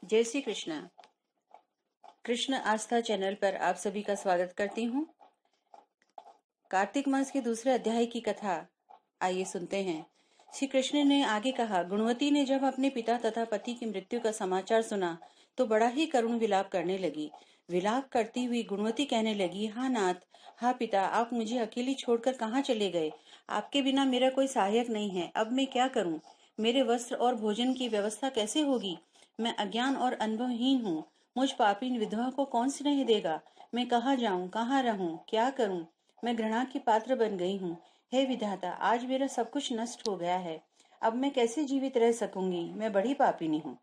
जय श्री कृष्ण। कृष्ण आस्था चैनल पर आप सभी का स्वागत करती हूँ। कार्तिक मास के दूसरे अध्याय की कथा आइए सुनते हैं। श्री कृष्ण ने आगे कहा, गुणवती ने जब अपने पिता तथा पति की मृत्यु का समाचार सुना तो बड़ा ही करुण विलाप करने लगी। विलाप करती हुई गुणवती कहने लगी, हाँ नाथ, हाँ पिता, आप मुझे अकेली छोड़कर कहाँ चले गए? आपके बिना मेरा कोई सहायक नहीं है। अब मैं क्या करूँ? मेरे वस्त्र और भोजन की व्यवस्था कैसे होगी? मैं अज्ञान और अनुभवहीन हूँ। मुझ पापी विधवा को कौन स्नेह देगा? मैं कहाँ जाऊँ, कहाँ रहूँ, क्या करूँ? मैं घृणा की पात्र बन गई हूँ। हे विधाता, आज मेरा सब कुछ नष्ट हो गया है। अब मैं कैसे जीवित रह सकूंगी? मैं बड़ी पापिनी हूँ।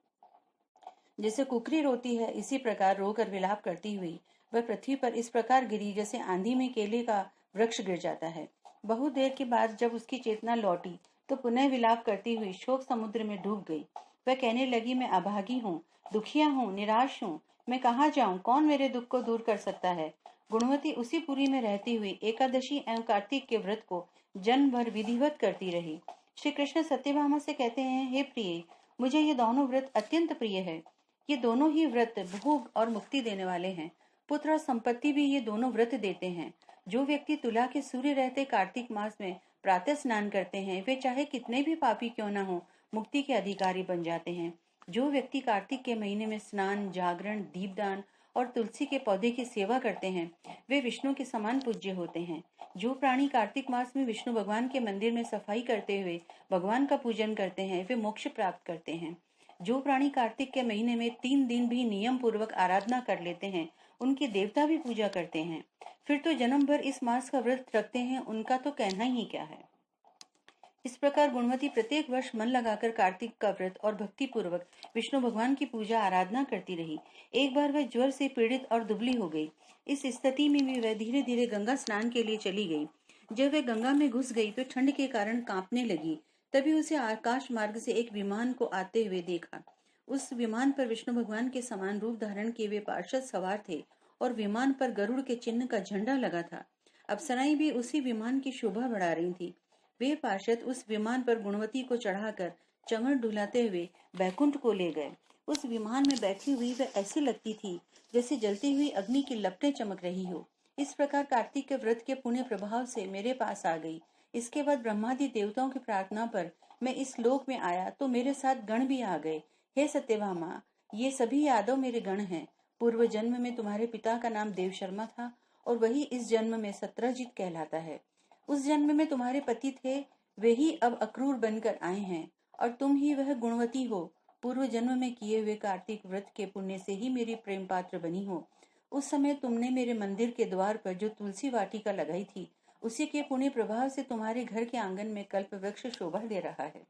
जैसे कुकरी रोती है, इसी प्रकार रोकर विलाप करती हुई वह पृथ्वी पर इस प्रकार गिरी जैसे आंधी में केले का वृक्ष गिर जाता है। बहुत देर के बाद जब उसकी चेतना लौटी तो पुनः विलाप करती हुई शोक समुद्र में डूब गई। वह कहने लगी, मैं अभागी हूँ, दुखिया हूँ, निराश हूँ। मैं कहाँ जाऊँ? कौन मेरे दुख को दूर कर सकता है? गुणवती उसी पुरी में रहती हुई एकादशी एवं कार्तिक के व्रत को जन्म भर विधिवत करती रही। श्री कृष्ण सत्यभामा से कहते हैं, हे प्रिय, मुझे ये दोनों व्रत अत्यंत प्रिय है। ये दोनों ही व्रत भोग और मुक्ति देने वाले हैं। पुत्र और संपत्ति भी ये दोनों व्रत देते हैं। जो व्यक्ति तुला के सूर्य रहते कार्तिक मास में प्रातः स्नान करते हैं, वे चाहे कितने भी पापी क्यों न हो, मुक्ति के अधिकारी बन जाते हैं। जो व्यक्ति कार्तिक के महीने में स्नान, जागरण, दीपदान और तुलसी के पौधे की सेवा करते हैं, वे विष्णु के समान पूज्य होते हैं। जो प्राणी कार्तिक मास में विष्णु भगवान के मंदिर में सफाई करते हुए भगवान का पूजन करते हैं, वे मोक्ष प्राप्त करते हैं। जो प्राणी कार्तिक के महीने में 3 दिन भी नियम पूर्वक आराधना कर लेते हैं, उनके देवता भी पूजा करते हैं। फिर तो जन्म भर इस मास का व्रत रखते हैं, उनका तो कहना ही क्या है। इस प्रकार गुणवती प्रत्येक वर्ष मन लगाकर कार्तिक का व्रत और भक्ति पूर्वक विष्णु भगवान की पूजा आराधना करती रही। एक बार वह ज्वर से पीड़ित और दुबली हो गई। इस स्थिति में भी वह धीरे धीरे गंगा स्नान के लिए चली गई। जब वह गंगा में घुस गई तो ठंड के कारण कांपने लगी। तभी उसे आकाश मार्ग से एक विमान को आते हुए देखा। उस विमान पर विष्णु भगवान के समान रूप धारण किए हुए पार्षद सवार थे और विमान पर गरुड़ के चिन्ह का झंडा लगा था। अप्सराएं भी उसी विमान की शोभा बढ़ा रही थी। वे पार्षद उस विमान पर गुणवती को चढ़ाकर चमर डुलाते हुए बैकुंठ को ले गए। उस विमान में बैठी हुई वह ऐसी लगती थी जैसे जलती हुई अग्नि की लपटें चमक रही हो। इस प्रकार कार्तिक के व्रत के पुण्य प्रभाव से मेरे पास आ गई। इसके बाद ब्रह्मादि देवताओं की प्रार्थना पर मैं इस लोक में आया तो मेरे साथ गण भी आ गए। हे सत्यभामा, ये सभी यादव मेरे गण हैं। पूर्व जन्म में तुम्हारे पिता का नाम देव शर्मा था और वही इस जन्म में सत्रजीत कहलाता है। उस जन्म में तुम्हारे पति थे, वे ही अब अक्रूर बनकर आए हैं और तुम ही वह गुणवती हो। पूर्व जन्म में किए हुए कार्तिक व्रत के पुण्य से ही मेरी प्रेम पात्र बनी हो। उस समय तुमने मेरे मंदिर के द्वार पर जो तुलसी वाटिका लगाई थी, उसी के पुण्य प्रभाव से तुम्हारे घर के आंगन में कल्प वृक्ष शोभा दे रहा है।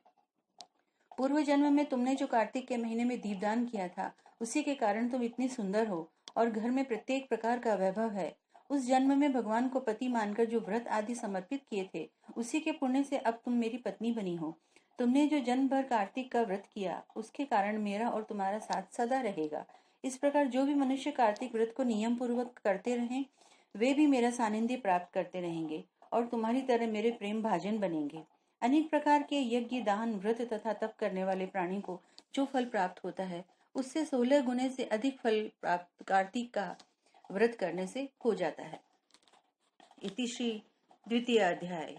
पूर्व जन्म में तुमने जो कार्तिक के महीने में दीपदान किया था, उसी के कारण तुम इतनी सुंदर हो और घर में प्रत्येक प्रकार का वैभव है। उस जन्म में भगवान को पति मानकर जो व्रत आदि समर्पित किए थे, उसी के पुण्य से अब तुम मेरी पत्नी बनी हो। तुमने जो जन्म भर कार्तिक का व्रत किया, उसके कारण मेरा और तुम्हारा साथ सदा रहेगा। इस प्रकार जो भी मनुष्य कार्तिक व्रत को नियम पूर्वक करते रहें, वे भी मेरा सानिध्य प्राप्त करते रहेंगे और तुम्हारी तरह मेरे प्रेम भाजन बनेंगे। अनेक प्रकार के यज्ञ, दान, व्रत तथा तप करने वाले प्राणी को जो फल प्राप्त होता है, उससे 16 गुने से अधिक फल प्राप्त कार्तिक का व्रत करने से हो जाता है। इति श्री द्वितीय अध्याय।